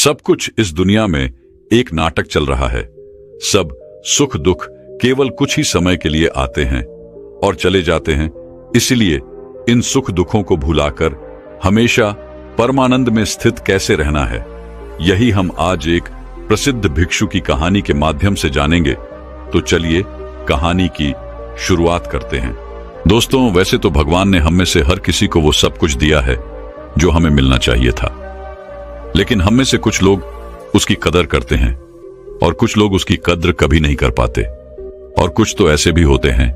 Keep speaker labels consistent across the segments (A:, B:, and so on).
A: सब कुछ इस दुनिया में एक नाटक चल रहा है। सब सुख दुख केवल कुछ ही समय के लिए आते हैं और चले जाते हैं। इसलिए इन सुख दुखों को भुलाकर हमेशा परमानंद में स्थित कैसे रहना है, यही हम आज एक प्रसिद्ध भिक्षु की कहानी के माध्यम से जानेंगे। तो चलिए कहानी की शुरुआत करते हैं। दोस्तों, वैसे तो भगवान ने हम में से हर किसी को वो सब कुछ दिया है जो हमें मिलना चाहिए था, लेकिन हम में से कुछ लोग उसकी कदर करते हैं और कुछ लोग उसकी कद्र कभी नहीं कर पाते। और कुछ तो ऐसे भी होते हैं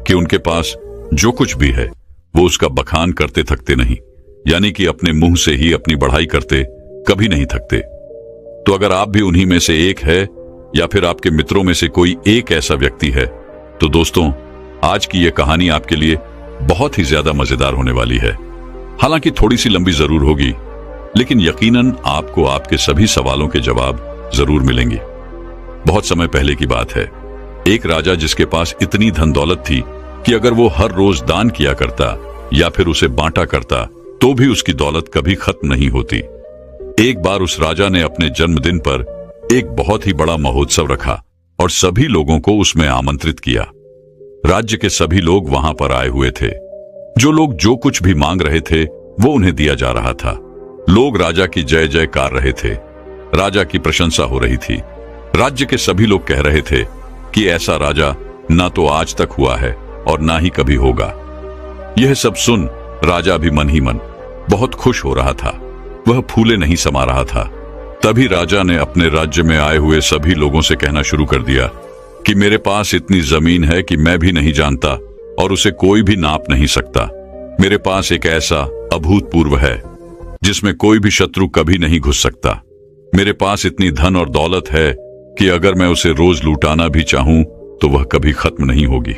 A: कि उनके पास जो कुछ भी है वो उसका बखान करते थकते नहीं, यानी कि अपने मुंह से ही अपनी बढ़ाई करते कभी नहीं थकते। तो अगर आप भी उन्हीं में से एक है या फिर आपके मित्रों में से कोई एक ऐसा व्यक्ति है, तो दोस्तों आज की यह कहानी आपके लिए बहुत ही ज्यादा मजेदार होने वाली है। हालांकि थोड़ी सी लंबी जरूर होगी, लेकिन यकीनन आपको आपके सभी सवालों के जवाब जरूर मिलेंगे। बहुत समय पहले की बात है। एक राजा जिसके पास इतनी धन दौलत थी कि अगर वो हर रोज दान किया करता या फिर उसे बांटा करता तो भी उसकी दौलत कभी खत्म नहीं होती। एक बार उस राजा ने अपने जन्मदिन पर एक बहुत ही बड़ा महोत्सव रखा और सभी लोगों को उसमें आमंत्रित किया। राज्य के सभी लोग वहां पर आए हुए थे। जो लोग जो कुछ भी मांग रहे थे वो उन्हें दिया जा रहा था। लोग राजा की जय जयकार रहे थे। राजा की प्रशंसा हो रही थी। राज्य के सभी लोग कह रहे थे कि ऐसा राजा ना तो आज तक हुआ है और ना ही कभी होगा। यह सब सुन राजा भी मन ही मन बहुत खुश हो रहा था। वह फूले नहीं समा रहा था। तभी राजा ने अपने राज्य में आए हुए सभी लोगों से कहना शुरू कर दिया कि मेरे पास इतनी जमीन है कि मैं भी नहीं जानता और उसे कोई भी नाप नहीं सकता। मेरे पास एक ऐसा अभूतपूर्व है जिसमें कोई भी शत्रु कभी नहीं घुस सकता। मेरे पास इतनी धन और दौलत है कि अगर मैं उसे रोज लुटाना भी चाहूं तो वह कभी खत्म नहीं होगी,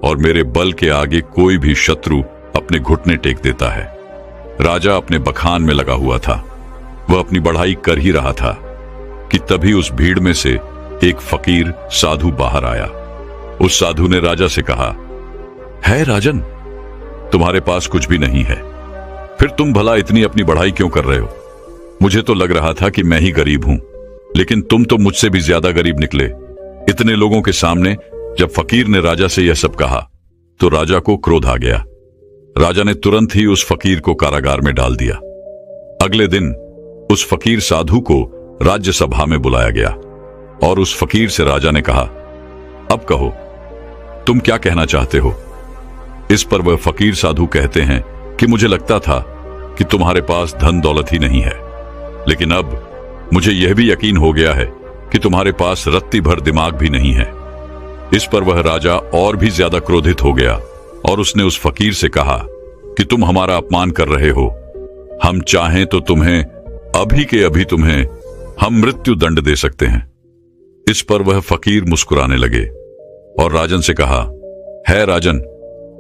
A: और मेरे बल के आगे कोई भी शत्रु अपने घुटने टेक देता है। राजा अपने बखान में लगा हुआ था। वह अपनी बढ़ाई कर ही रहा था कि तभी उस भीड़ में से एक फकीर साधु बाहर आया। उस साधु ने राजा से कहा, है राजन, तुम्हारे पास कुछ भी नहीं है, फिर तुम भला इतनी अपनी बढ़ाई क्यों कर रहे हो? मुझे तो लग रहा था कि मैं ही गरीब हूं, लेकिन तुम तो मुझसे भी ज्यादा गरीब निकले। इतने लोगों के सामने जब फकीर ने राजा से यह सब कहा तो राजा को क्रोध आ गया। राजा ने तुरंत ही उस फकीर को कारागार में डाल दिया। अगले दिन उस फकीर साधु को राज्यसभा में बुलाया गया और उस फकीर से राजा ने कहा, अब कहो, तुम क्या कहना चाहते हो? इस पर वह फकीर साधु कहते हैं कि मुझे लगता था कि तुम्हारे पास धन दौलत ही नहीं है, लेकिन अब मुझे यह भी यकीन हो गया है कि तुम्हारे पास रत्ती भर दिमाग भी नहीं है। इस पर वह राजा और भी ज्यादा क्रोधित हो गया और उसने उस फकीर से कहा कि तुम हमारा अपमान कर रहे हो। हम चाहें तो तुम्हें अभी के अभी तुम्हें हम मृत्यु दंड दे सकते हैं। इस पर वह फकीर मुस्कुराने लगे और राजन से कहा, है राजन,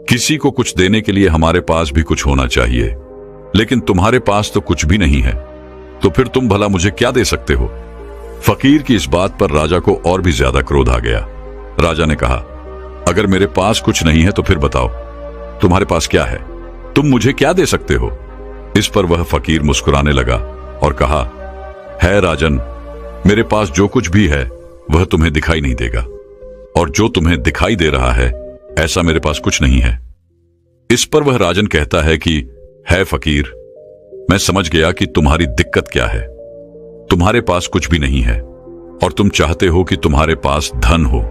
A: किसी को कुछ देने के लिए हमारे पास भी कुछ होना चाहिए, लेकिन तुम्हारे पास तो कुछ भी नहीं है, तो फिर तुम भला मुझे क्या दे सकते हो? फकीर की इस बात पर राजा को और भी ज्यादा क्रोध आ गया। राजा ने कहा, अगर मेरे पास कुछ नहीं है तो फिर बताओ तुम्हारे पास क्या है? तुम मुझे क्या दे सकते हो? इस पर वह फकीर मुस्कुराने लगा और कहा, है राजन, मेरे पास जो कुछ भी है वह तुम्हें दिखाई नहीं देगा, और जो तुम्हें दिखाई दे रहा है ऐसा मेरे पास कुछ नहीं है। इस पर वह राजन कहता है कि, है फकीर, मैं समझ गया कि तुम्हारी दिक्कत क्या है। तुम्हारे पास कुछ भी नहीं है और तुम चाहते हो कि तुम्हारे पास धन हो,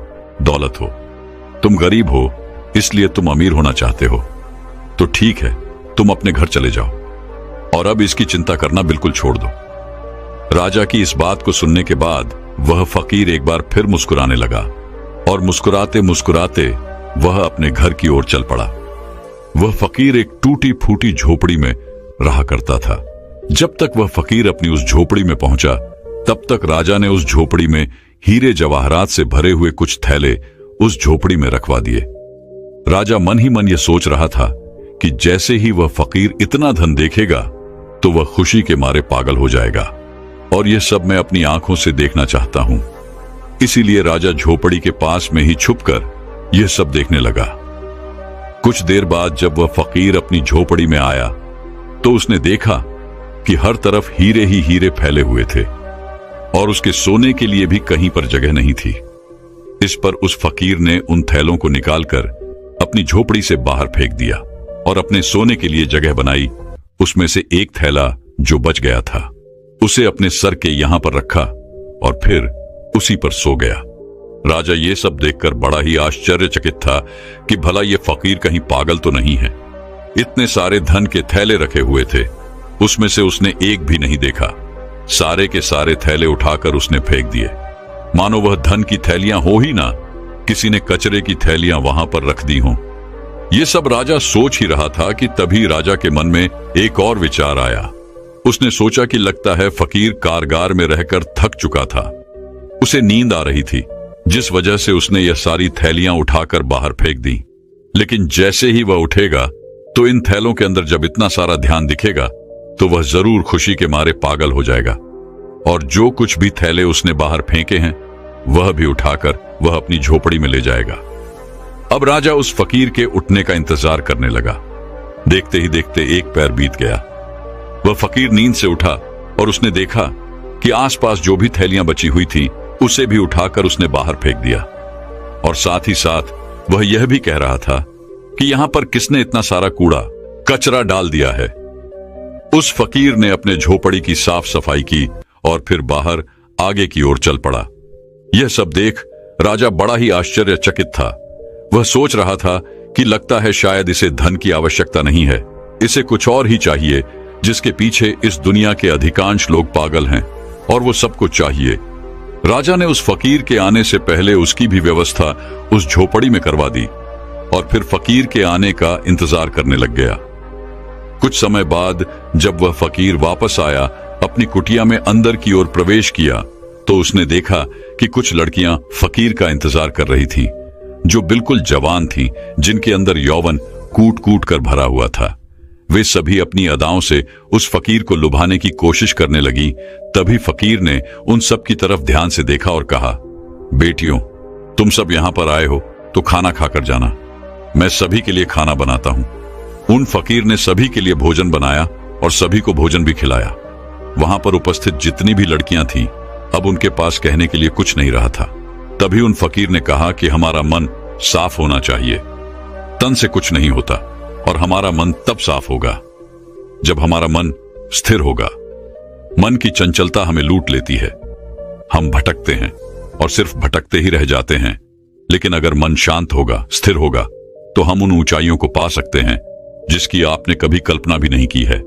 A: दौलत हो। तुम गरीब हो इसलिए तुम अमीर होना चाहते हो। तो ठीक है, तुम अपने घर चले जाओ और अब इसकी चिंता करना बिल्कुल छोड़ दो। राजा की इस बात को सुनने के बाद वह फकीर एक बार फिर मुस्कुराने लगा और मुस्कुराते मुस्कुराते वह अपने घर की ओर चल पड़ा। वह फकीर एक टूटी फूटी झोपड़ी में रहा करता था। जब तक वह फकीर अपनी उस झोपड़ी में पहुंचा तब तक राजा ने उस झोपड़ी में हीरे जवाहरात से भरे हुए कुछ थैले उस झोपड़ी में रखवा दिए। राजा मन ही मन यह सोच रहा था कि जैसे ही वह फकीर इतना धन देखेगा तो वह खुशी के मारे पागल हो जाएगा, और यह सब मैं अपनी आंखों से देखना चाहता हूं। इसीलिए राजा झोपड़ी के पास में ही छुपकर यह सब देखने लगा। कुछ देर बाद जब वह फकीर अपनी झोपड़ी में आया तो उसने देखा कि हर तरफ हीरे ही हीरे फैले हुए थे। और उसके सोने के लिए भी कहीं पर जगह नहीं थी। इस पर उस फकीर ने उन थैलों को निकालकर अपनी झोपड़ी से बाहर फेंक दिया और अपने सोने के लिए जगह बनाई। उसमें से एक थैला जो बच गया था उसे अपने सर के यहां पर रखा और फिर उसी पर सो गया। राजा ये सब देखकर बड़ा ही आश्चर्यचकित था कि भला ये फकीर कहीं पागल तो नहीं है। इतने सारे धन के थैले रखे हुए थे, उसमें से उसने एक भी नहीं देखा। सारे के सारे थैले उठाकर उसने फेंक दिए, मानो वह धन की थैलियां हो ही ना, किसी ने कचरे की थैलियां वहां पर रख दी हों। ये सब राजा सोच ही रहा था कि तभी राजा के मन में एक और विचार आया। उसने सोचा कि लगता है फकीर कारगार में रहकर थक चुका था, उसे नींद आ रही थी, जिस वजह से उसने यह सारी थैलियां उठाकर बाहर फेंक दी। लेकिन जैसे ही वह उठेगा तो इन थैलों के अंदर जब इतना सारा ध्यान दिखेगा तो वह जरूर खुशी के मारे पागल हो जाएगा और जो कुछ भी थैले उसने बाहर फेंके हैं वह भी उठाकर वह अपनी झोपड़ी में ले जाएगा। अब राजा उस फकीर के उठने का इंतजार करने लगा। देखते ही देखते एक पैर बीत गया। वह फकीर नींद से उठा और उसने देखा कि आसपास जो भी थैलियां बची हुई थी उसे भी उठाकर उसने बाहर फेंक दिया और साथ ही साथ वह यह भी कह रहा था कि यहां पर किसने इतना सारा कूड़ा कचरा डाल दिया है। उस फकीर ने अपने झोपड़ी की साफ सफाई की और फिर बाहर आगे की ओर चल पड़ा। यह सब देख राजा बड़ा ही आश्चर्यचकित था। वह सोच रहा था कि लगता है शायद इसे धन की आवश्यकता नहीं है, इसे कुछ और ही चाहिए जिसके पीछे इस दुनिया के अधिकांश लोग पागल हैं और वो सब कुछ चाहिए। राजा ने उस फकीर के आने से पहले उसकी भी व्यवस्था उस झोपड़ी में करवा दी और फिर फकीर के आने का इंतजार करने लग गया। कुछ समय बाद जब वह फकीर वापस आया, अपनी कुटिया में अंदर की ओर प्रवेश किया तो उसने देखा कि कुछ लड़कियां फकीर का इंतजार कर रही थीं, जो बिल्कुल जवान थीं, जिनके अंदर यौवन कूट कूट कर भरा हुआ था। वे सभी अपनी अदाओं से उस फकीर को लुभाने की कोशिश करने लगी। तभी फकीर ने उन सब की तरफ ध्यान से देखा और कहा, बेटियों, तुम सब यहां पर आए हो तो खाना खाकर जाना, मैं सभी के लिए खाना बनाता हूं। उन फकीर ने सभी के लिए भोजन बनाया और सभी को भोजन भी खिलाया। वहां पर उपस्थित जितनी भी लड़कियां थीं, अब उनके पास कहने के लिए कुछ नहीं रहा था। तभी उन फकीर ने कहा कि हमारा मन साफ होना चाहिए, तन से कुछ नहीं होता और हमारा मन तब साफ होगा जब हमारा मन स्थिर होगा। मन की चंचलता हमें लूट लेती है, हम भटकते हैं और सिर्फ भटकते ही रह जाते हैं। लेकिन अगर मन शांत होगा, स्थिर होगा, तो हम उन ऊंचाइयों को पा सकते हैं जिसकी आपने कभी कल्पना भी नहीं की है।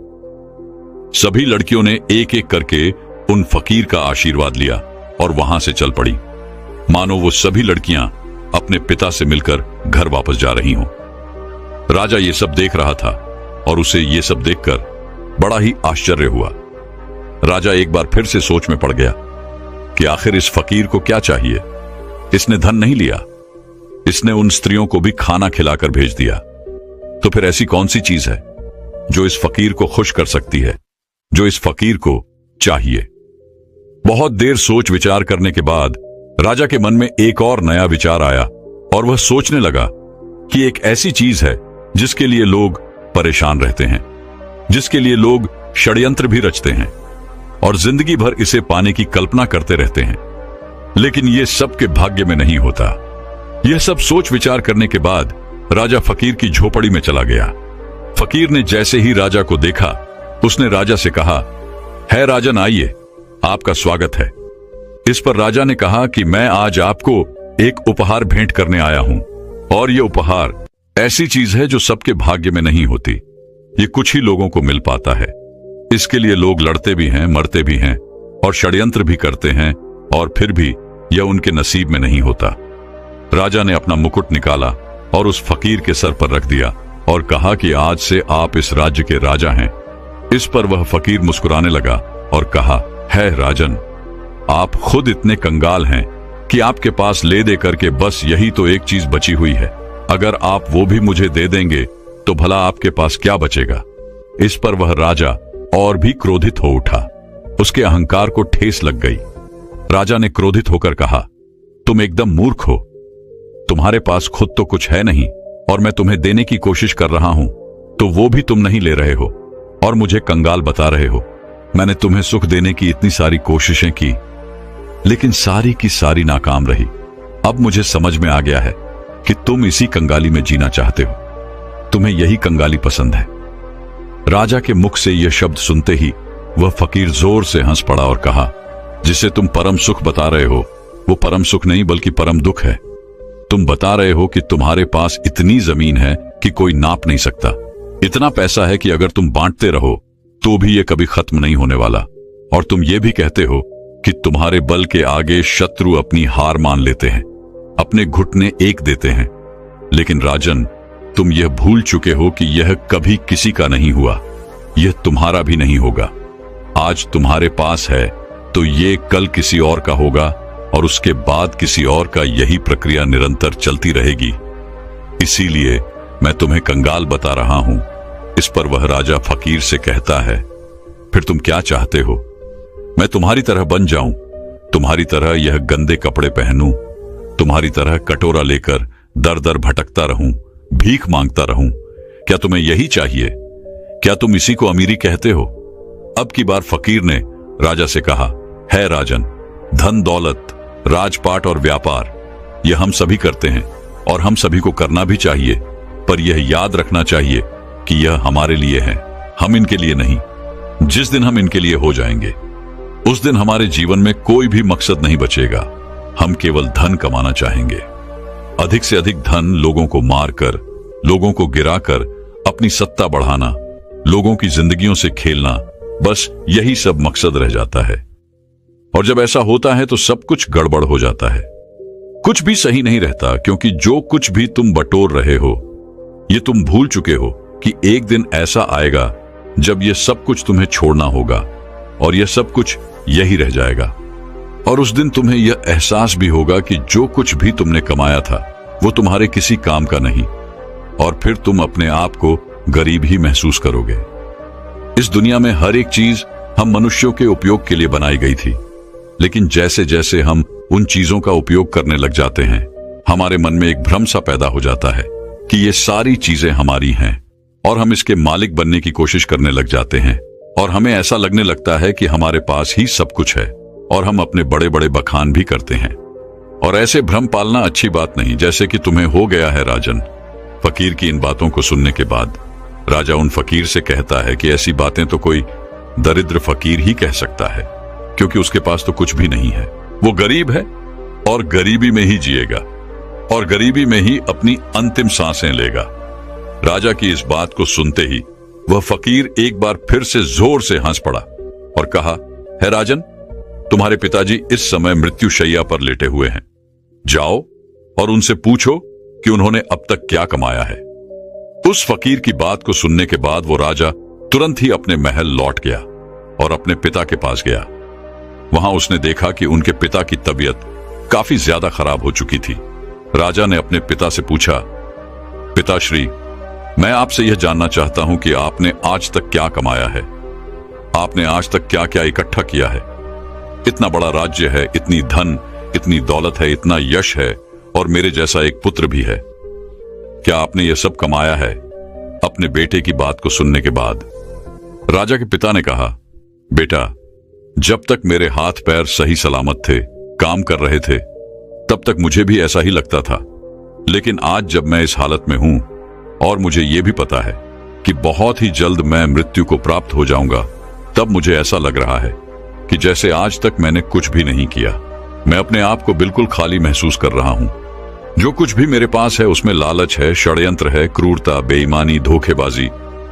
A: सभी लड़कियों ने एक एक करके उन फकीर का आशीर्वाद लिया और वहां से चल पड़ी, मानो वो सभी लड़कियां अपने पिता से मिलकर घर वापस जा रही हों। राजा ये सब देख रहा था और उसे ये सब देखकर बड़ा ही आश्चर्य हुआ। राजा एक बार फिर से सोच में पड़ गया कि आखिर इस फकीर को क्या चाहिए। इसने धन नहीं लिया, इसने उन स्त्रियों को भी खाना खिलाकर भेज दिया, तो फिर ऐसी कौन सी चीज है जो इस फकीर को खुश कर सकती है, जो इस फकीर को चाहिए। बहुत देर सोच विचार करने के बाद राजा के मन में एक और नया विचार आया और वह सोचने लगा कि एक ऐसी चीज है जिसके लिए लोग परेशान रहते हैं, जिसके लिए लोग षड्यंत्र भी रचते हैं और जिंदगी भर इसे पाने की कल्पना करते रहते हैं, लेकिन यह सबके भाग्य में नहीं होता। यह सब सोच विचार करने के बाद राजा फकीर की झोपड़ी में चला गया। फकीर ने जैसे ही राजा को देखा, उसने राजा से कहा, है राजन, आइए, आपका स्वागत है। इस पर राजा ने कहा कि मैं आज आपको एक उपहार भेंट करने आया हूं और यह उपहार ऐसी चीज है जो सबके भाग्य में नहीं होती, ये कुछ ही लोगों को मिल पाता है। इसके लिए लोग लड़ते भी हैं, मरते भी हैं और षड्यंत्र भी करते हैं और फिर भी यह उनके नसीब में नहीं होता। राजा ने अपना मुकुट निकाला और उस फकीर के सर पर रख दिया और कहा कि आज से आप इस राज्य के राजा हैं। इस पर वह फकीर मुस्कुराने लगा और कहा, है राजन, आप खुद इतने कंगाल हैं कि आपके पास ले दे करके बस यही तो एक चीज बची हुई है। अगर आप वो भी मुझे दे देंगे तो भला आपके पास क्या बचेगा। इस पर वह राजा और भी क्रोधित हो उठा, उसके अहंकार को ठेस लग गई। राजा ने क्रोधित होकर कहा, तुम एकदम मूर्ख हो, तुम्हारे पास खुद तो कुछ है नहीं और मैं तुम्हें देने की कोशिश कर रहा हूं तो वो भी तुम नहीं ले रहे हो और मुझे कंगाल बता रहे हो। मैंने तुम्हें सुख देने की इतनी सारी कोशिशें की लेकिन सारी की सारी नाकाम रही। अब मुझे समझ में आ गया है कि तुम इसी कंगाली में जीना चाहते हो, तुम्हें यही कंगाली पसंद है। राजा के मुख से यह शब्द सुनते ही वह फकीर जोर से हंस पड़ा और कहा, जिसे तुम परम सुख बता रहे हो वो परम सुख नहीं बल्कि परम दुख है। तुम बता रहे हो कि तुम्हारे पास इतनी जमीन है कि कोई नाप नहीं सकता, इतना पैसा है कि अगर तुम बांटते रहो तो भी ये कभी खत्म नहीं होने वाला, और तुम ये भी कहते हो कि तुम्हारे बल के आगे शत्रु अपनी हार मान लेते हैं, अपने घुटने एक देते हैं। लेकिन राजन, तुम यह भूल चुके हो कि यह कभी किसी का नहीं हुआ, यह तुम्हारा भी नहीं होगा। आज तुम्हारे पास है तो ये कल किसी और का होगा, और उसके बाद किसी और का। यही प्रक्रिया निरंतर चलती रहेगी। इसीलिए मैं तुम्हें कंगाल बता रहा हूं। इस पर वह राजा फकीर से कहता है, फिर तुम क्या चाहते हो? मैं तुम्हारी तरह बन जाऊं, तुम्हारी तरह यह गंदे कपड़े पहनूं, तुम्हारी तरह कटोरा लेकर दर दर भटकता रहूं, भीख मांगता रहूं? क्या तुम्हें यही चाहिए? क्या तुम इसी को अमीरी कहते हो? अब की बार फकीर ने राजा से कहा, है राजन, धन दौलत, राजपाट और व्यापार यह हम सभी करते हैं और हम सभी को करना भी चाहिए, पर यह याद रखना चाहिए कि यह हमारे लिए है, हम इनके लिए नहीं। जिस दिन हम इनके लिए हो जाएंगे उस दिन हमारे जीवन में कोई भी मकसद नहीं बचेगा। हम केवल धन कमाना चाहेंगे, अधिक से अधिक धन, लोगों को मारकर, लोगों को गिराकर अपनी सत्ता बढ़ाना, लोगों की जिंदगियों से खेलना, बस यही सब मकसद रह जाता है। और जब ऐसा होता है तो सब कुछ गड़बड़ हो जाता है, कुछ भी सही नहीं रहता, क्योंकि जो कुछ भी तुम बटोर रहे हो ये तुम भूल चुके हो कि एक दिन ऐसा आएगा जब यह सब कुछ तुम्हें छोड़ना होगा और यह सब कुछ यही रह जाएगा। और उस दिन तुम्हें यह एहसास भी होगा कि जो कुछ भी तुमने कमाया था वो तुम्हारे किसी काम का नहीं, और फिर तुम अपने आप को गरीब ही महसूस करोगे। इस दुनिया में हर एक चीज हम मनुष्यों के उपयोग के लिए बनाई गई थी, लेकिन जैसे जैसे हम उन चीजों का उपयोग करने लग जाते हैं, हमारे मन में एक भ्रम सा पैदा हो जाता है कि ये सारी चीजें हमारी हैं, और हम इसके मालिक बनने की कोशिश करने लग जाते हैं, और हमें ऐसा लगने लगता है कि हमारे पास ही सब कुछ है, और हम अपने बड़े बड़े बखान भी करते हैं। और ऐसे भ्रम पालना अच्छी बात नहीं, जैसे कि तुम्हें हो गया है राजन। फकीर की इन बातों को सुनने के बाद राजा उन फकीर से कहता है कि ऐसी बातें तो कोई दरिद्र फकीर ही कह सकता है, क्योंकि उसके पास तो कुछ भी नहीं है। वो गरीब है और गरीबी में ही जिएगा और गरीबी में ही अपनी अंतिम सांसें लेगा। राजा की इस बात को सुनते ही वह फकीर एक बार फिर से जोर से हंस पड़ा और कहा, है राजन, तुम्हारे पिताजी इस समय मृत्युशैया पर लेटे हुए हैं, जाओ और उनसे पूछो कि उन्होंने अब तक क्या कमाया है। उस फकीर की बात को सुनने के बाद वो राजा तुरंत ही अपने महल लौट गया और अपने पिता के पास गया। वहां उसने देखा कि उनके पिता की तबीयत काफी ज्यादा खराब हो चुकी थी। राजा ने अपने पिता से पूछा, पिताश्री, मैं आपसे यह जानना चाहता हूं कि आपने आज तक क्या कमाया है, आपने आज तक क्या क्या इकट्ठा किया है। इतना बड़ा राज्य है, इतनी धन, इतनी दौलत है, इतना यश है, और मेरे जैसा एक पुत्र भी है। क्या आपने यह सब कमाया है? अपने बेटे की बात को सुनने के बाद राजा के पिता ने कहा, बेटा, जब तक मेरे हाथ पैर सही सलामत थे, काम कर रहे थे, तब तक मुझे भी ऐसा ही लगता था। लेकिन आज जब मैं इस हालत में हूं और मुझे यह भी पता है कि बहुत ही जल्द मैं मृत्यु को प्राप्त हो जाऊंगा, तब मुझे ऐसा लग रहा है कि जैसे आज तक मैंने कुछ भी नहीं किया। मैं अपने आप को बिल्कुल खाली महसूस कर रहा हूं। जो कुछ भी मेरे पास है उसमें लालच है, षड्यंत्र है, क्रूरता, बेईमानी, धोखेबाजी।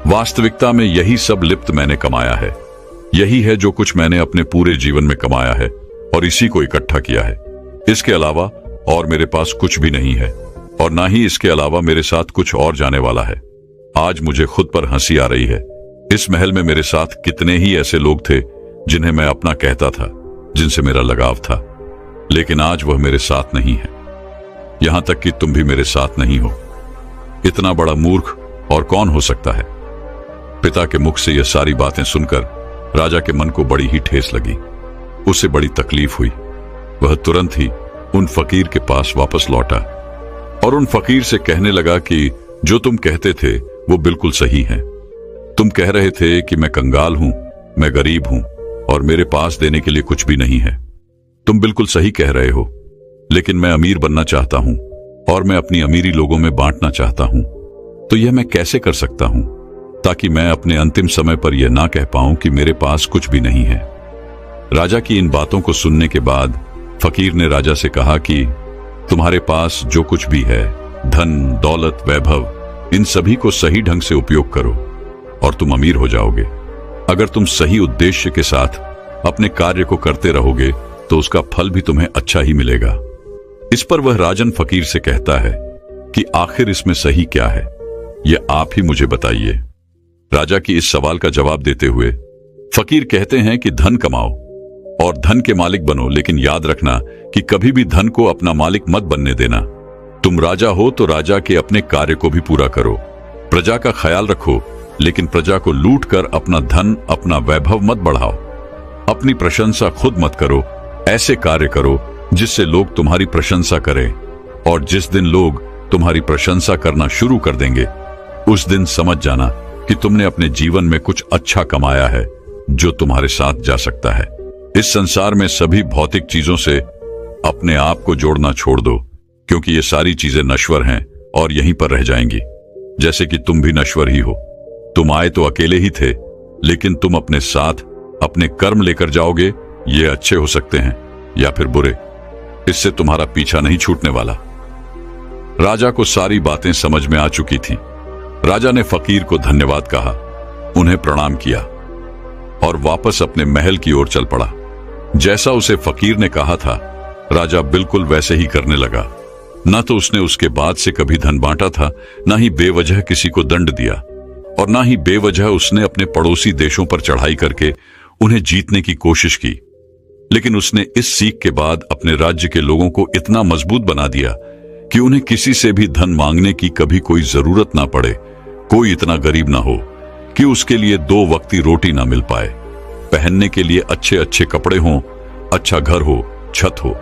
A: वास्तविकता में यही सब लिप्त मैंने कमाया है। यही है जो कुछ मैंने अपने पूरे जीवन में कमाया है और इसी को इकट्ठा किया है। इसके अलावा और मेरे पास कुछ भी नहीं है, और ना ही इसके अलावा मेरे साथ कुछ और जाने वाला है। आज मुझे खुद पर हंसी आ रही है। इस महल में मेरे साथ कितने ही ऐसे लोग थे जिन्हें मैं अपना कहता था, जिनसे मेरा लगाव था, लेकिन आज वह मेरे साथ नहीं है। यहां तक कि तुम भी मेरे साथ नहीं हो। इतना बड़ा मूर्ख और कौन हो सकता है? पिता के मुख से यह सारी बातें सुनकर राजा के मन को बड़ी ही ठेस लगी। उसे बड़ी तकलीफ हुई। वह तुरंत ही उन फकीर के पास वापस लौटा और उन फकीर से कहने लगा कि जो तुम कहते थे वो बिल्कुल सही है। तुम कह रहे थे कि मैं कंगाल हूं, मैं गरीब हूं और मेरे पास देने के लिए कुछ भी नहीं है। तुम बिल्कुल सही कह रहे हो, लेकिन मैं अमीर बनना चाहता हूं और मैं अपनी अमीरी लोगों में बांटना चाहता हूं। तो यह मैं कैसे कर सकता हूं ताकि मैं अपने अंतिम समय पर यह ना कह पाऊं कि मेरे पास कुछ भी नहीं है। राजा की इन बातों को सुनने के बाद फकीर ने राजा से कहा कि तुम्हारे पास जो कुछ भी है, धन, दौलत, वैभव, इन सभी को सही ढंग से उपयोग करो और तुम अमीर हो जाओगे। अगर तुम सही उद्देश्य के साथ अपने कार्य को करते रहोगे तो उसका फल भी तुम्हें अच्छा ही मिलेगा। इस पर वह राजन फकीर से कहता है कि आखिर इसमें सही क्या है, यह आप ही मुझे बताइए। राजा की इस सवाल का जवाब देते हुए फकीर कहते हैं कि धन कमाओ और धन के मालिक बनो, लेकिन याद रखना कि कभी भी धन को अपना मालिक मत बनने देना। तुम राजा हो तो राजा के अपने कार्य को भी पूरा करो, प्रजा का ख्याल रखो, लेकिन प्रजा को लूट कर अपना धन, अपना वैभव मत बढ़ाओ। अपनी प्रशंसा खुद मत करो, ऐसे कार्य करो जिससे लोग तुम्हारी प्रशंसा करें, और जिस दिन लोग तुम्हारी प्रशंसा करना शुरू कर देंगे उस दिन समझ जाना कि तुमने अपने जीवन में कुछ अच्छा कमाया है जो तुम्हारे साथ जा सकता है। इस संसार में सभी भौतिक चीजों से अपने आप को जोड़ना छोड़ दो, क्योंकि ये सारी चीजें नश्वर हैं और यहीं पर रह जाएंगी, जैसे कि तुम भी नश्वर ही हो। तुम आए तो अकेले ही थे, लेकिन तुम अपने साथ अपने कर्म लेकर जाओगे। ये अच्छे हो सकते हैं या फिर बुरे, इससे तुम्हारा पीछा नहीं छूटने वाला। राजा को सारी बातें समझ में आ चुकी थी। राजा ने फकीर को धन्यवाद कहा, उन्हें प्रणाम किया और वापस अपने महल की ओर चल पड़ा। जैसा उसे फकीर ने कहा था, राजा बिल्कुल वैसे ही करने लगा। न तो उसने उसके बाद से कभी धन बांटा था, न ही बेवजह किसी को दंड दिया, और न ही बेवजह उसने अपने पड़ोसी देशों पर चढ़ाई करके उन्हें जीतने की कोशिश की। लेकिन उसने इस सीख के बाद अपने राज्य के लोगों को इतना मजबूत बना दिया कि उन्हें किसी से भी धन मांगने की कभी कोई जरूरत ना पड़े। कोई इतना गरीब ना हो कि उसके लिए 2 वक्ती रोटी ना मिल पाए, पहनने के लिए अच्छे अच्छे कपड़े हों, अच्छा घर हो, छत हो।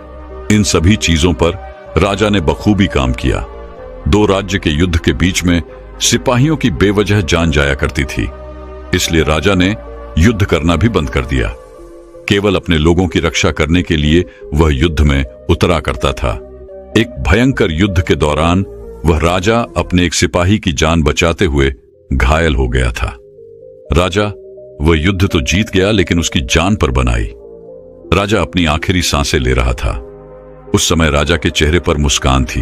A: इन सभी चीजों पर राजा ने बखूबी काम किया। 2 राज्य के युद्ध के बीच में सिपाहियों की बेवजह जान जाया करती थी, इसलिए राजा ने युद्ध करना भी बंद कर दिया। केवल अपने लोगों की रक्षा करने के लिए वह युद्ध में उतरा करता था। एक भयंकर युद्ध के दौरान वह राजा अपने एक सिपाही की जान बचाते हुए घायल हो गया था। राजा वह युद्ध तो जीत गया, लेकिन उसकी जान पर बनाई। राजा अपनी आखिरी सांसें ले रहा था। उस समय राजा के चेहरे पर मुस्कान थी।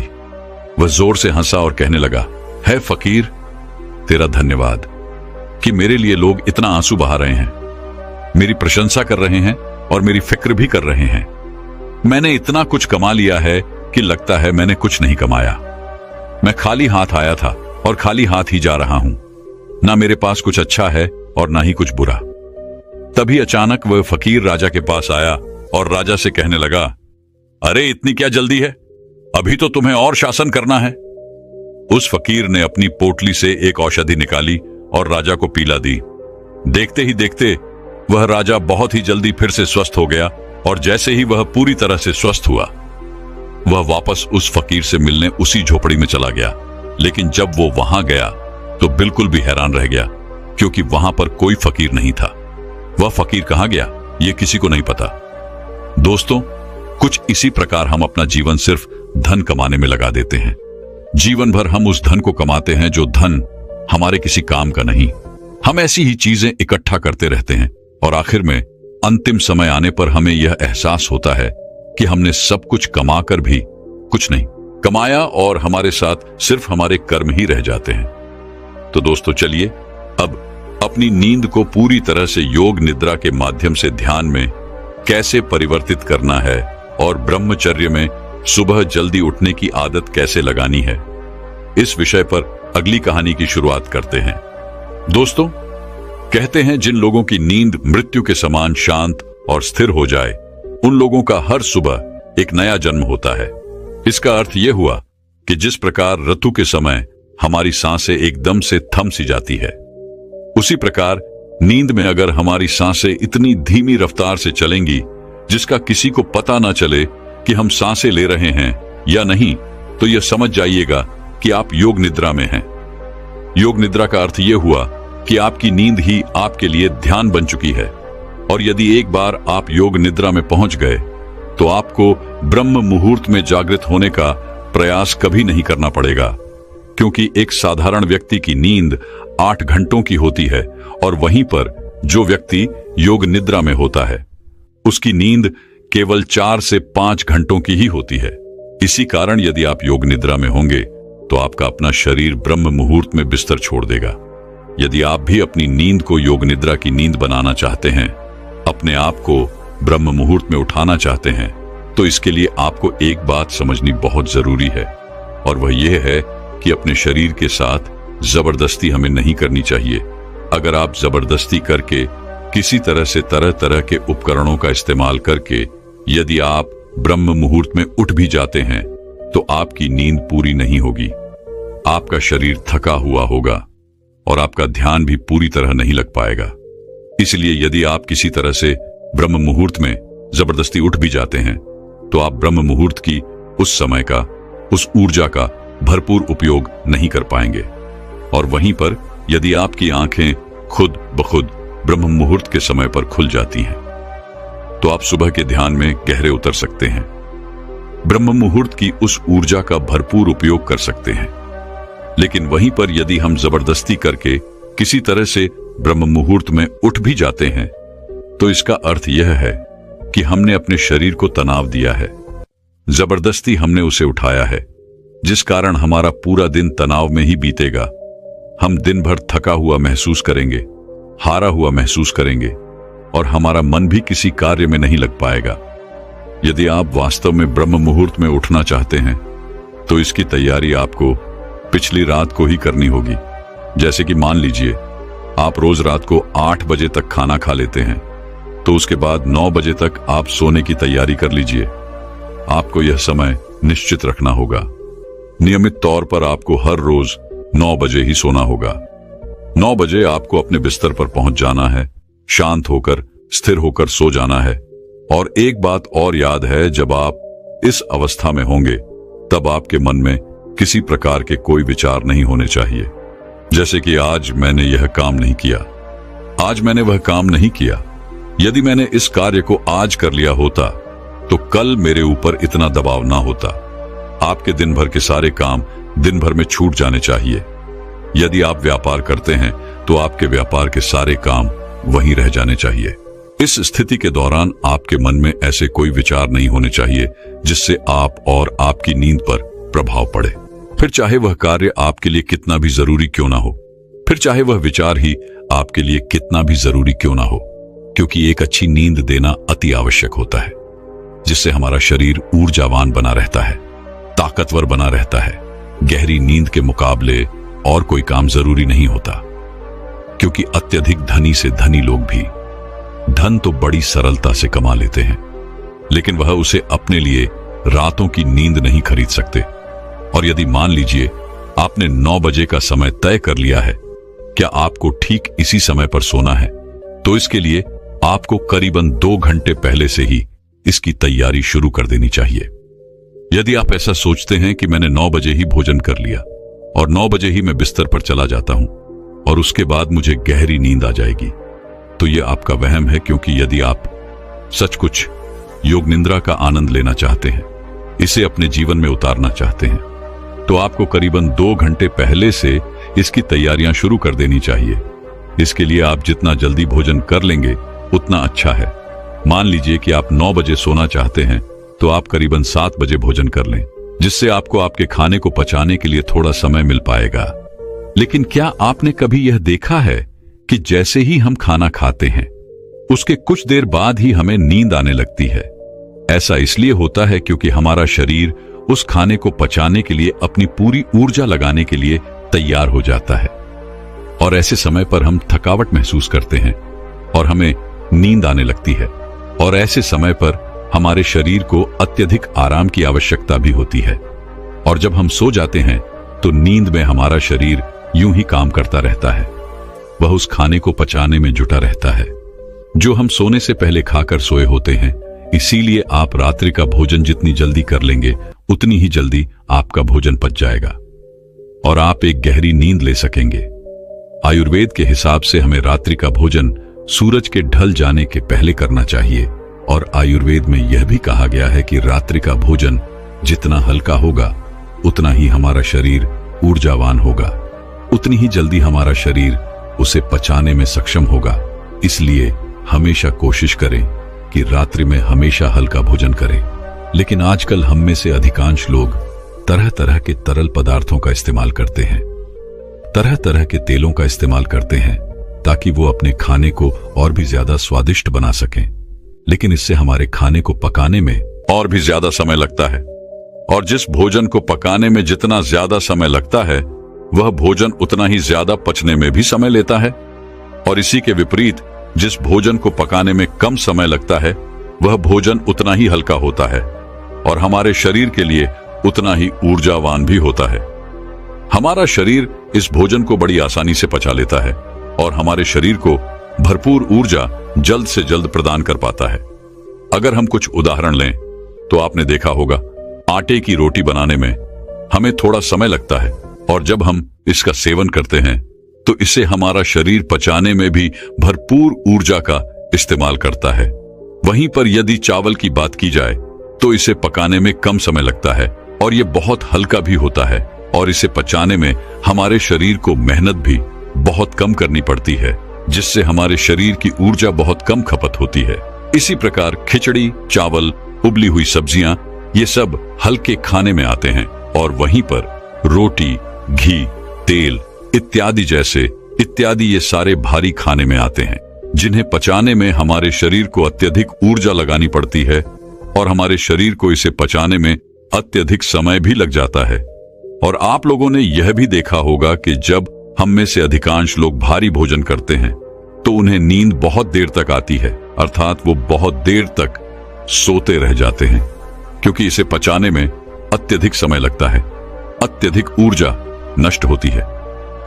A: वह जोर से हंसा और कहने लगा, है फकीर, तेरा धन्यवाद कि मेरे लिए लोग इतना आंसू बहा रहे हैं, मेरी प्रशंसा कर रहे हैं और मेरी फिक्र भी कर रहे हैं। मैंने इतना कुछ कमा लिया है कि लगता है मैंने कुछ नहीं कमाया। मैं खाली हाथ आया था और खाली हाथ ही जा रहा हूं। ना मेरे पास कुछ अच्छा है और ना ही कुछ बुरा। तभी अचानक वह फकीर राजा के पास आया और राजा से कहने लगा, अरे इतनी क्या जल्दी है, अभी तो तुम्हें और शासन करना है। उस फकीर ने अपनी पोटली से एक औषधि निकाली और राजा को पिला दी। देखते ही देखते वह राजा बहुत ही जल्दी फिर से स्वस्थ हो गया, और जैसे ही वह पूरी तरह से स्वस्थ हुआ, वह वापस उस फकीर से मिलने उसी झोपड़ी में चला गया। लेकिन जब वो वहां गया तो बिल्कुल भी हैरान रह गया, क्योंकि वहां पर कोई फकीर नहीं था। वह फकीर कहां गया, यह किसी को नहीं पता। दोस्तों, कुछ इसी प्रकार हम अपना जीवन सिर्फ धन कमाने में लगा देते हैं। जीवन भर हम उस धन को कमाते हैं जो धन हमारे किसी काम का नहीं। हम ऐसी ही चीजें इकट्ठा करते रहते हैं, और आखिर में अंतिम समय आने पर हमें यह एहसास होता है कि हमने सब कुछ कमाकर भी कुछ नहीं कमाया, और हमारे साथ सिर्फ हमारे कर्म ही रह जाते हैं। तो दोस्तों, चलिए अब अपनी नींद को पूरी तरह से योग निद्रा के माध्यम से ध्यान में कैसे परिवर्तित करना है, और ब्रह्मचर्य में सुबह जल्दी उठने की आदत कैसे लगानी है, इस विषय पर अगली कहानी की शुरुआत करते हैं। दोस्तों, कहते हैं जिन लोगों की नींद मृत्यु के समान शांत और स्थिर हो जाए, उन लोगों का हर सुबह एक नया जन्म होता है। इसका अर्थ यह हुआ कि जिस प्रकार ऋतु के समय हमारी सांसें एकदम से थम सी जाती है, उसी प्रकार नींद में अगर हमारी सांसें इतनी धीमी रफ्तार से चलेंगी जिसका किसी को पता ना चले कि हम सांसें ले रहे हैं या नहीं, तो यह समझ जाइएगा कि आप योग निद्रा में हैं। योग निद्रा का अर्थ यह हुआ कि आपकी नींद ही आपके लिए ध्यान बन चुकी है, और यदि एक बार आप योग निद्रा में पहुंच गए तो आपको ब्रह्म मुहूर्त में जागृत होने का प्रयास कभी नहीं करना पड़ेगा, क्योंकि एक साधारण व्यक्ति की नींद 8 घंटों की होती है और वहीं पर जो व्यक्ति योग निद्रा में होता है उसकी नींद केवल 4 से 5 घंटों की ही होती है। इसी कारण यदि आप योग निद्रा में होंगे तो आपका अपना शरीर ब्रह्म मुहूर्त में बिस्तर छोड़ देगा। यदि आप भी अपनी नींद को योग निद्रा की नींद बनाना चाहते हैं, अपने आप को ब्रह्म मुहूर्त में उठाना चाहते हैं, तो इसके लिए आपको एक बात समझनी बहुत जरूरी है, और वह यह है कि अपने शरीर के साथ जबरदस्ती हमें नहीं करनी चाहिए। अगर आप जबरदस्ती करके किसी तरह से तरह तरह के उपकरणों का इस्तेमाल करके यदि आप ब्रह्म मुहूर्त में उठ भी जाते हैं तो आपकी नींद पूरी नहीं होगी। आपका शरीर थका हुआ होगा और आपका ध्यान भी पूरी तरह नहीं लग पाएगा। इसलिए यदि आप किसी तरह से ब्रह्म मुहूर्त में जबरदस्ती उठ भी जाते हैं तो आप ब्रह्म मुहूर्त की उस समय का, उस ऊर्जा का भरपूर उपयोग नहीं कर पाएंगे। और वहीं पर यदि आपकी आंखें खुद ब खुद ब्रह्म मुहूर्त के समय पर खुल जाती हैं तो आप सुबह के ध्यान में गहरे उतर सकते हैं, ब्रह्म मुहूर्त की उस ऊर्जा का भरपूर उपयोग कर सकते हैं। लेकिन वहीं पर यदि हम जबरदस्ती करके किसी तरह से ब्रह्म मुहूर्त में उठ भी जाते हैं तो इसका अर्थ यह है कि हमने अपने शरीर को तनाव दिया है, जबरदस्ती हमने उसे उठाया है, जिस कारण हमारा पूरा दिन तनाव में ही बीतेगा। हम दिन भर थका हुआ महसूस करेंगे, हारा हुआ महसूस करेंगे और हमारा मन भी किसी कार्य में नहीं लग पाएगा। यदि आप वास्तव में ब्रह्म मुहूर्त में उठना चाहते हैं तो इसकी तैयारी आपको पिछली रात को ही करनी होगी। जैसे कि मान लीजिए आप रोज रात को 8 बजे तक खाना खा लेते हैं तो उसके बाद 9 बजे तक आप सोने की तैयारी कर लीजिए। आपको यह समय निश्चित रखना होगा। नियमित तौर पर आपको हर रोज 9 बजे ही सोना होगा। 9 बजे आपको अपने बिस्तर पर पहुंच जाना है, शांत होकर स्थिर होकर सो जाना है। और एक बात और याद है, जब आप इस अवस्था में होंगे तब आपके मन में किसी प्रकार के कोई विचार नहीं होने चाहिए, जैसे कि आज मैंने यह काम नहीं किया, आज मैंने वह काम नहीं किया। यदि मैंने इस कार्य को आज कर लिया होता तो कल मेरे ऊपर इतना दबाव ना होता। आपके दिन भर के सारे काम दिन भर में छूट जाने चाहिए। यदि आप व्यापार करते हैं तो आपके व्यापार के सारे काम वहीं रह जाने चाहिए। इस स्थिति के दौरान आपके मन में ऐसे कोई विचार नहीं होने चाहिए जिससे आप और आपकी नींद पर प्रभाव पड़े, फिर चाहे वह कार्य आपके लिए कितना भी जरूरी क्यों ना हो, फिर चाहे वह विचार ही आपके लिए कितना भी जरूरी क्यों ना हो, क्योंकि एक अच्छी नींद देना अति आवश्यक होता है, जिससे हमारा शरीर ऊर्जावान बना रहता है, ताकतवर बना रहता है। गहरी नींद के मुकाबले और कोई काम जरूरी नहीं होता, क्योंकि अत्यधिक धनी से धनी लोग भी धन तो बड़ी सरलता से कमा लेते हैं, लेकिन वह उसे अपने लिए रातों की नींद नहीं खरीद सकते। और यदि मान लीजिए आपने 9 बजे का समय तय कर लिया है, क्या आपको ठीक इसी समय पर सोना है, तो इसके लिए आपको करीबन 2 घंटे पहले से ही इसकी तैयारी शुरू कर देनी चाहिए। यदि आप ऐसा सोचते हैं कि मैंने 9 बजे ही भोजन कर लिया और 9 बजे ही मैं बिस्तर पर चला जाता हूं और उसके बाद मुझे गहरी नींद आ जाएगी, तो यह आपका वहम है। क्योंकि यदि आप सचमुच योग निद्रा का आनंद लेना चाहते हैं, इसे अपने जीवन में उतारना चाहते हैं, तो आपको करीबन 2 घंटे पहले से इसकी तैयारियां शुरू कर देनी चाहिए। इसके लिए आप जितना जल्दी भोजन कर लेंगे उतना अच्छा है। मान लीजिए कि आप 9 बजे सोना चाहते हैं तो आप करीबन 7 बजे भोजन कर लें, जिससे आपको आपके खाने को पचाने के लिए थोड़ा समय मिल पाएगा। लेकिन क्या आपने कभी यह देखा है कि जैसे ही हम खाना खाते हैं उसके कुछ देर बाद ही हमें नींद आने लगती है? ऐसा इसलिए होता है क्योंकि हमारा शरीर उस खाने को पचाने के लिए अपनी पूरी ऊर्जा लगाने के लिए तैयार हो जाता है, और ऐसे समय पर हम थकावट महसूस करते हैं और हमें नींद आने लगती है। और ऐसे समय पर हमारे शरीर को अत्यधिक आराम की आवश्यकता भी होती है, और जब हम सो जाते हैं तो नींद में हमारा शरीर यूं ही काम करता रहता है। वह उस खाने को पचाने में जुटा रहता है जो हम सोने से पहले खाकर सोए होते हैं। इसीलिए आप रात्रि का भोजन जितनी जल्दी कर लेंगे उतनी ही जल्दी आपका भोजन पच जाएगा और आप एक गहरी नींद ले सकेंगे। आयुर्वेद के हिसाब से हमें रात्रि का भोजन सूरज के ढल जाने के पहले करना चाहिए, और आयुर्वेद में यह भी कहा गया है कि रात्रि का भोजन जितना हल्का होगा उतना ही हमारा शरीर ऊर्जावान होगा, उतनी ही जल्दी हमारा शरीर उसे पचाने में सक्षम होगा। इसलिए हमेशा कोशिश करें कि रात्रि में हमेशा हल्का भोजन करें। लेकिन आजकल हम में से अधिकांश लोग तरह तरह के तरल पदार्थों का इस्तेमाल करते हैं, तरह तरह के तेलों का इस्तेमाल करते हैं ताकि वो अपने खाने को और भी ज्यादा स्वादिष्ट बना सकें। लेकिन इससे हमारे खाने को पकाने में और भी ज्यादा समय लगता है, और जिस भोजन को पकाने में जितना ज्यादा समय लगता है वह भोजन उतना ही ज्यादा पचने में भी समय लेता है। और इसी के विपरीत जिस भोजन को पकाने में कम समय लगता है वह भोजन उतना ही हल्का होता है और हमारे शरीर के लिए उतना ही ऊर्जावान भी होता है। हमारा शरीर इस भोजन को बड़ी आसानी से पचा लेता है और हमारे शरीर को भरपूर ऊर्जा जल्द से जल्द प्रदान कर पाता है। अगर हम कुछ उदाहरण लें तो आपने देखा होगा आटे की रोटी बनाने में हमें थोड़ा समय लगता है, और जब हम इसका सेवन करते हैं तो इसे हमारा शरीर पचाने में भी भरपूर ऊर्जा का इस्तेमाल करता है। वहीं पर यदि चावल की बात की जाए तो इसे पकाने में कम समय लगता है और यह बहुत हल्का भी होता है, और इसे पचाने में हमारे शरीर को मेहनत भी बहुत कम करनी पड़ती है, जिससे हमारे शरीर की ऊर्जा बहुत कम खपत होती है। इसी प्रकार खिचड़ी, चावल, उबली हुई सब्जियां, ये सब हल्के खाने में आते हैं, और वहीं पर रोटी, घी, तेल इत्यादि ये सारे भारी खाने में आते हैं, जिन्हें पचाने में हमारे शरीर को अत्यधिक ऊर्जा लगानी पड़ती है और हमारे शरीर को इसे पचाने में अत्यधिक समय भी लग जाता है। और आप लोगों ने यह भी देखा होगा कि जब हम में से अधिकांश लोग भारी भोजन करते हैं तो उन्हें नींद बहुत देर तक आती है, अर्थात वो बहुत देर तक सोते रह जाते हैं, क्योंकि इसे पचाने में अत्यधिक समय लगता है, अत्यधिक ऊर्जा नष्ट होती है।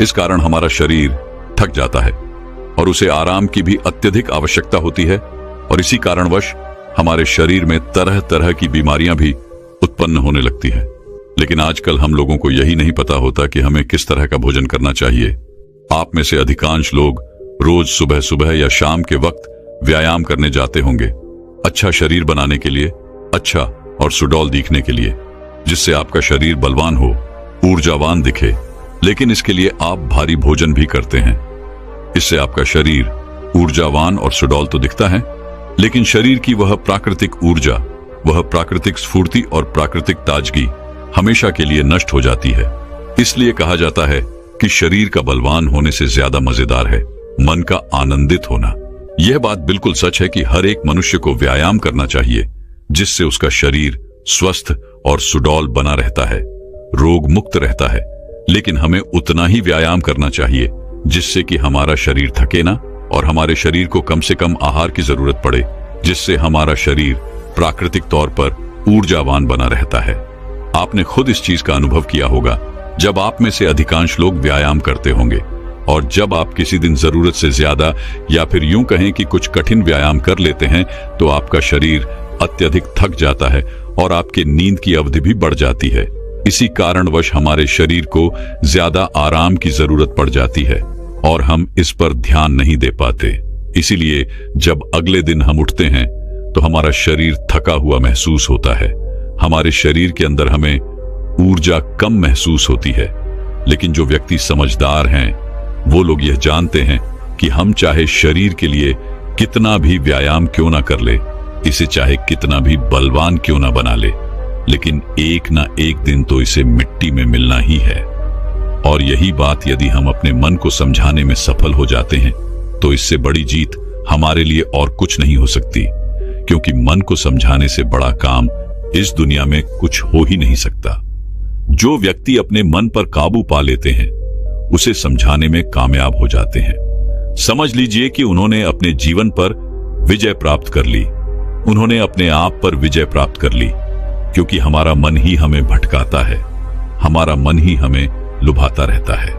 A: इस कारण हमारा शरीर थक जाता है और उसे आराम की भी अत्यधिक आवश्यकता होती है, और इसी कारणवश हमारे शरीर में तरह तरह की बीमारियां भी उत्पन्न होने लगती है। लेकिन आजकल हम लोगों को यही नहीं पता होता कि हमें किस तरह का भोजन करना चाहिए। आप में से अधिकांश लोग रोज सुबह सुबह या शाम के वक्त व्यायाम करने जाते होंगे, अच्छा शरीर बनाने के लिए, अच्छा और सुडौल दिखने के लिए, जिससे आपका शरीर बलवान हो, ऊर्जावान दिखे। लेकिन इसके लिए आप भारी भोजन भी करते हैं। इससे आपका शरीर ऊर्जावान और सुडौल तो दिखता है, लेकिन शरीर की वह प्राकृतिक ऊर्जा, वह प्राकृतिक स्फूर्ति और प्राकृतिक ताजगी हमेशा के लिए नष्ट हो जाती है। इसलिए कहा जाता है कि शरीर का बलवान होने से ज्यादा मजेदार है मन का आनंदित होना। यह बात बिल्कुल सच है कि हर एक मनुष्य को व्यायाम करना चाहिए, जिससे उसका शरीर स्वस्थ और सुडौल बना रहता है, रोग मुक्त रहता है। लेकिन हमें उतना ही व्यायाम करना चाहिए जिससे कि हमारा शरीर थके ना, और हमारे शरीर को कम से कम आहार की जरूरत पड़े, जिससे हमारा शरीर प्राकृतिक तौर पर ऊर्जावान बना रहता है। आपने खुद इस चीज का अनुभव किया होगा जब आप में से अधिकांश लोग व्यायाम करते होंगे, और जब आप किसी दिन जरूरत से ज्यादा या फिर यूं कहें कि कुछ कठिन व्यायाम कर लेते हैं तो आपका शरीर अत्यधिक थक जाता है और आपकी नींद की अवधि भी बढ़ जाती है। इसी कारणवश हमारे शरीर को ज्यादा आराम की जरूरत पड़ जाती है और हम इस पर ध्यान नहीं दे पाते। इसीलिए जब अगले दिन हम उठते हैं तो हमारा शरीर थका हुआ महसूस होता है, हमारे शरीर के अंदर हमें ऊर्जा कम महसूस होती है। लेकिन जो व्यक्ति समझदार हैं वो लोग यह जानते हैं कि हम चाहे शरीर के लिए कितना भी व्यायाम क्यों ना कर ले, इसे चाहे कितना भी बलवान क्यों ना बना ले, लेकिन एक ना एक दिन तो इसे मिट्टी में मिलना ही है। और यही बात यदि हम अपने मन को समझाने में सफल हो जाते हैं तो इससे बड़ी जीत हमारे लिए और कुछ नहीं हो सकती, क्योंकि मन को समझाने से बड़ा काम इस दुनिया में कुछ हो ही नहीं सकता। जो व्यक्ति अपने मन पर काबू पा लेते हैं उसे समझाने में कामयाब हो जाते हैं। समझ लीजिए कि उन्होंने अपने जीवन पर विजय प्राप्त कर ली, उन्होंने अपने आप पर विजय प्राप्त कर ली, क्योंकि हमारा मन ही हमें भटकाता है, हमारा मन ही हमें लुभाता रहता है,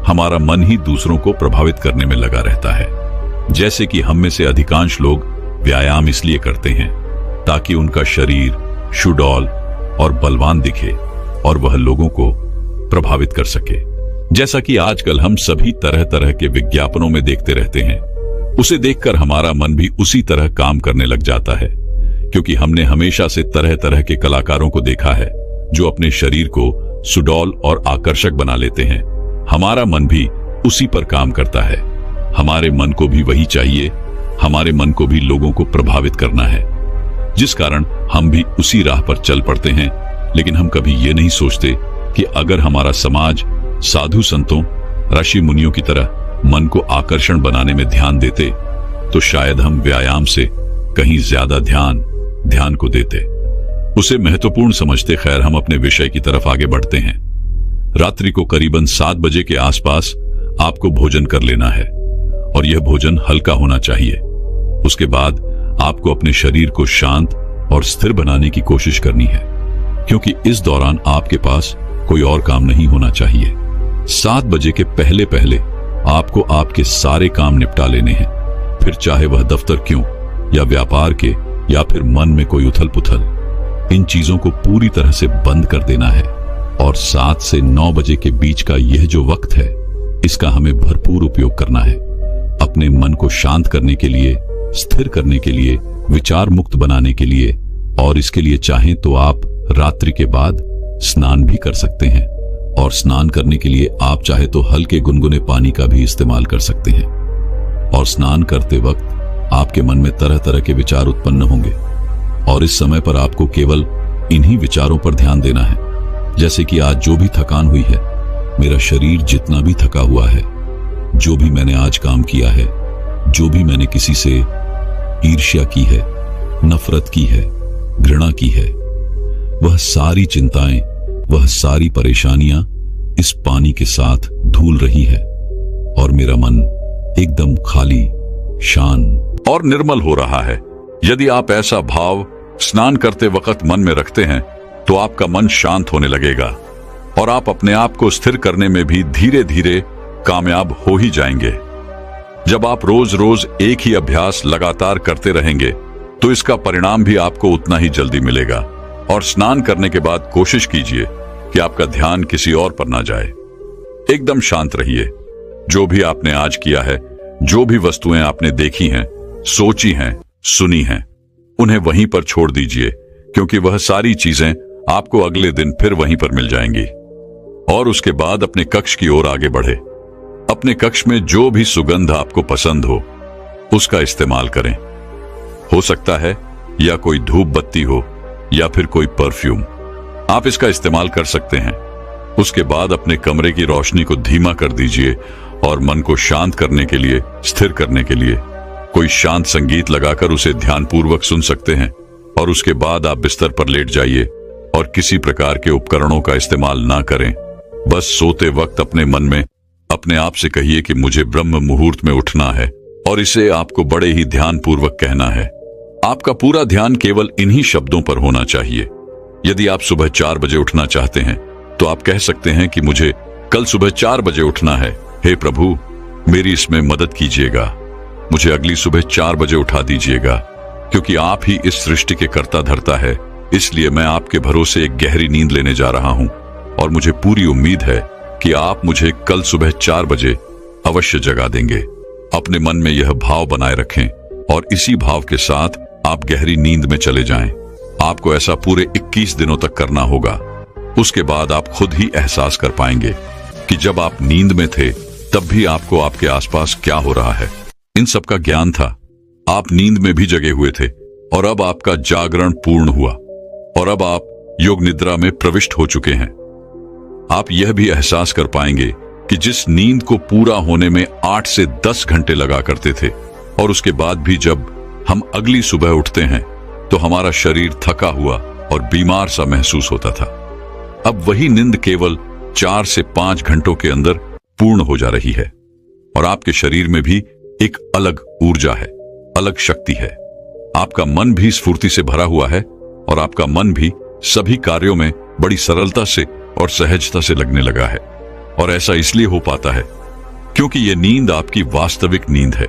A: हमारा मन ही दूसरों को प्रभावित करने में लगा रहता है। जैसे कि हम में से अधिकांश लोग व्यायाम इसलिए करते हैं ताकि उनका शरीर सुडौल और बलवान दिखे और वह लोगों को प्रभावित कर सके। जैसा कि आजकल हम सभी तरह तरह के विज्ञापनों में देखते रहते हैं, उसे देखकर हमारा मन भी उसी तरह काम करने लग जाता है, क्योंकि हमने हमेशा से तरह तरह के कलाकारों को देखा है जो अपने शरीर को सुडौल और आकर्षक बना लेते हैं। हमारा मन भी उसी पर काम करता है। हमारे मन को भी वही चाहिए। हमारे मन को भी लोगों को प्रभावित करना है, जिस कारण हम भी उसी राह पर चल पड़ते हैं। लेकिन हम कभी ये नहीं सोचते कि अगर हमारा समाज साधु संतों, ऋषि मुनियों की तरह मन को आकर्षण बनाने में ध्यान देते तो शायद हम व्यायाम से कहीं ज्यादा ध्यान को देते, उसे महत्वपूर्ण समझते। खैर, हम अपने विषय की तरफ आगे बढ़ते हैं। रात्रि को करीबन 7 बजे के आसपास आपको भोजन कर लेना है और यह भोजन हल्का होना चाहिए। उसके बाद आपको अपने शरीर को शांत और स्थिर बनाने की कोशिश करनी है, क्योंकि इस दौरान आपके पास कोई और काम नहीं होना चाहिए। 7 बजे के पहले पहले आपको आपके सारे काम निपटा लेने हैं, फिर चाहे वह दफ्तर क्यों या व्यापार के या फिर मन में कोई उथल पुथल, इन चीजों को पूरी तरह से बंद कर देना है। और 7 से 9 बजे के बीच का यह जो वक्त है, इसका हमें भरपूर उपयोग करना है अपने मन को शांत करने के लिए, स्थिर करने के लिए, विचार मुक्त बनाने के लिए। और इसके लिए चाहें तो आप रात्रि के बाद स्नान भी कर सकते हैं, और स्नान करने के लिए आप चाहे तो हल्के गुनगुने पानी का भी इस्तेमाल कर सकते हैं। और स्नान करते वक्त आपके मन में तरह तरह के विचार उत्पन्न होंगे, और इस समय पर आपको केवल इन्हीं विचारों पर ध्यान देना है। जैसे कि आज जो भी थकान हुई है, मेरा शरीर जितना भी थका हुआ है, जो भी मैंने आज काम किया है, जो भी मैंने किसी से ईर्ष्या की है, नफरत की है, घृणा की है, वह सारी चिंताएं, वह सारी परेशानियां इस पानी के साथ धूल रही है, और मेरा मन एकदम खाली, शांत और निर्मल हो रहा है। यदि आप ऐसा भाव स्नान करते वक्त मन में रखते हैं तो आपका मन शांत होने लगेगा और आप अपने आप को स्थिर करने में भी धीरे धीरे कामयाब हो ही जाएंगे। जब आप रोज रोज एक ही अभ्यास लगातार करते रहेंगे तो इसका परिणाम भी आपको उतना ही जल्दी मिलेगा। और स्नान करने के बाद कोशिश कीजिए कि आपका ध्यान किसी और पर ना जाए। एकदम शांत रहिए। जो भी आपने आज किया है, जो भी वस्तुएं आपने देखी हैं, सोची हैं, सुनी हैं, उन्हें वहीं पर छोड़ दीजिए, क्योंकि वह सारी चीजें आपको अगले दिन फिर वहीं पर मिल जाएंगी। और उसके बाद अपने कक्ष की ओर आगे बढ़े। अपने कक्ष में जो भी सुगंध आपको पसंद हो उसका इस्तेमाल करें। हो सकता है या कोई धूप बत्ती हो या फिर कोई परफ्यूम, आप इसका इस्तेमाल कर सकते हैं। उसके बाद अपने कमरे की रोशनी को धीमा कर दीजिए और मन को शांत करने के लिए, स्थिर करने के लिए कोई शांत संगीत लगाकर उसे ध्यानपूर्वक सुन सकते हैं। और उसके बाद आप बिस्तर पर लेट जाइए और किसी प्रकार के उपकरणों का इस्तेमाल ना करें। बस सोते वक्त अपने मन में अपने आप से कहिए कि मुझे ब्रह्म मुहूर्त में उठना है, और इसे आपको बड़े ही ध्यानपूर्वक कहना है। आपका पूरा ध्यान केवल इन्हीं शब्दों पर होना चाहिए। यदि आप सुबह 4 बजे उठना चाहते हैं तो आप कह सकते हैं कि मुझे कल सुबह 4 बजे उठना है। हे प्रभु, मेरी इसमें मदद कीजिएगा। मुझे अगली सुबह 4 बजे उठा दीजिएगा, क्योंकि आप ही इस सृष्टि के कर्ता धर्ता है। इसलिए मैं आपके भरोसे एक गहरी नींद लेने जा रहा हूं और मुझे पूरी उम्मीद है कि आप मुझे कल सुबह 4 बजे अवश्य जगा देंगे। अपने मन में यह भाव बनाए रखें और इसी भाव के साथ आप गहरी नींद में चले जाएं। आपको ऐसा पूरे 21 दिनों तक करना होगा। उसके बाद आप खुद ही एहसास कर पाएंगे कि जब आप नींद में थे तब भी आपको आपके आसपास क्या हो रहा है। इन सब का ज्ञान था। आप नींद में भी जगे हुए थे और अब आपका जागरण पूर्ण हुआ और अब आप योग निद्रा में प्रविष्ट हो चुके हैं। आप यह भी एहसास कर पाएंगे कि जिस नींद को पूरा होने में 8 से 10 घंटे लगा करते थे, और उसके बाद भी जब हम अगली सुबह उठते हैं तो हमारा शरीर थका हुआ और बीमार सा महसूस होता था, अब वही नींद केवल 4 से 5 घंटों के अंदर पूर्ण हो जा रही है। और आपके शरीर में भी एक अलग ऊर्जा है, अलग शक्ति है। आपका मन भी स्फूर्ति से भरा हुआ है और आपका मन भी सभी कार्यों में बड़ी सरलता से और सहजता से लगने लगा है। और ऐसा इसलिए हो पाता है क्योंकि यह नींद आपकी वास्तविक नींद है।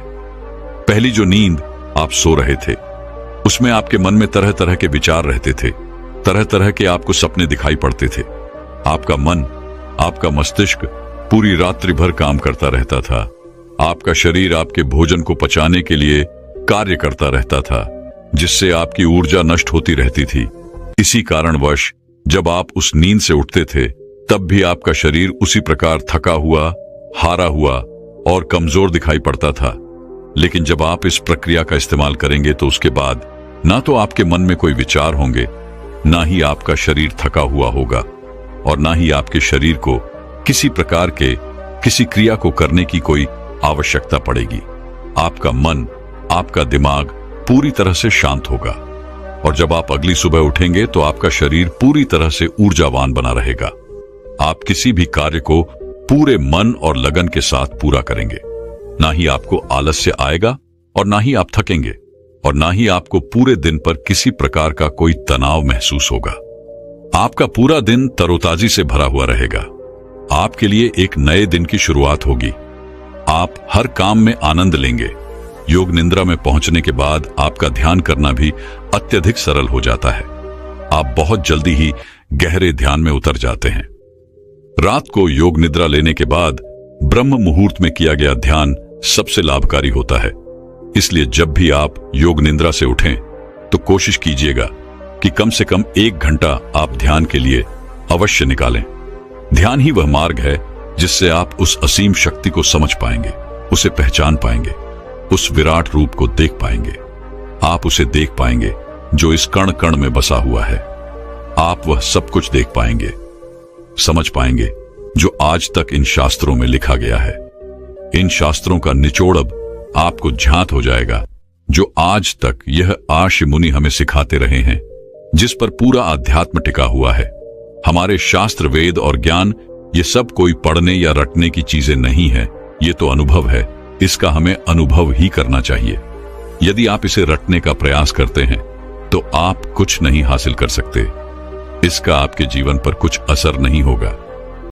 A: पहली जो नींद आप सो रहे थे उसमें आपके मन में तरह तरह के विचार रहते थे, तरह तरह के आपको सपने दिखाई पड़ते थे। आपका मन, आपका मस्तिष्क पूरी रात्रि भर काम करता रहता था आपका शरीर आपके भोजन को पचाने के लिए कार्य करता रहता था, जिससे आपकी ऊर्जा नष्ट होती रहती थी। इसी कारणवश जब आप उस नींद से उठते थे तब भी आपका शरीर उसी प्रकार थका हुआ, हारा हुआ और कमजोर दिखाई पड़ता था। लेकिन जब आप इस प्रक्रिया का इस्तेमाल करेंगे तो उसके बाद ना तो आपके मन में कोई विचार होंगे, ना ही आपका शरीर थका हुआ होगा और ना ही आपके शरीर को किसी प्रकार के किसी क्रिया को करने की कोई आवश्यकता पड़ेगी। आपका मन, आपका दिमाग पूरी तरह से शांत होगा और जब आप अगली सुबह उठेंगे तो आपका शरीर पूरी तरह से ऊर्जावान बना रहेगा। आप किसी भी कार्य को पूरे मन और लगन के साथ पूरा करेंगे। ना ही आपको आलस्य आएगा और ना ही आप थकेंगे और ना ही आपको पूरे दिन पर किसी प्रकार का कोई तनाव महसूस होगा। आपका पूरा दिन तरोताजी से भरा हुआ रहेगा। आपके लिए एक नए दिन की शुरुआत होगी। आप हर काम में आनंद लेंगे। योग निद्रा में पहुंचने के बाद आपका ध्यान करना भी अत्यधिक सरल हो जाता है। आप बहुत जल्दी ही गहरे ध्यान में उतर जाते हैं। रात को योग निद्रा लेने के बाद ब्रह्म मुहूर्त में किया गया ध्यान सबसे लाभकारी होता है। इसलिए जब भी आप योग निद्रा से उठें तो कोशिश कीजिएगा कि कम से कम 1 घंटा आप ध्यान के लिए अवश्य निकालें। ध्यान ही वह मार्ग है जिससे आप उस असीम शक्ति को समझ पाएंगे, उसे पहचान पाएंगे, उस विराट रूप को देख पाएंगे। आप उसे देख पाएंगे जो इस कण कण में बसा हुआ है। आप वह सब कुछ देख पाएंगे, समझ पाएंगे जो आज तक इन शास्त्रों में लिखा गया है। इन शास्त्रों का निचोड़ अब आपको ज्ञात हो जाएगा, जो आज तक यह आर्ष मुनि हमें सिखाते रहे हैं, जिस पर पूरा अध्यात्म टिका हुआ है। हमारे शास्त्र, वेद और ज्ञान ये सब कोई पढ़ने या रटने की चीजें नहीं है, ये तो अनुभव है। इसका हमें अनुभव ही करना चाहिए। यदि आप इसे रटने का प्रयास करते हैं तो आप कुछ नहीं हासिल कर सकते। इसका आपके जीवन पर कुछ असर नहीं होगा।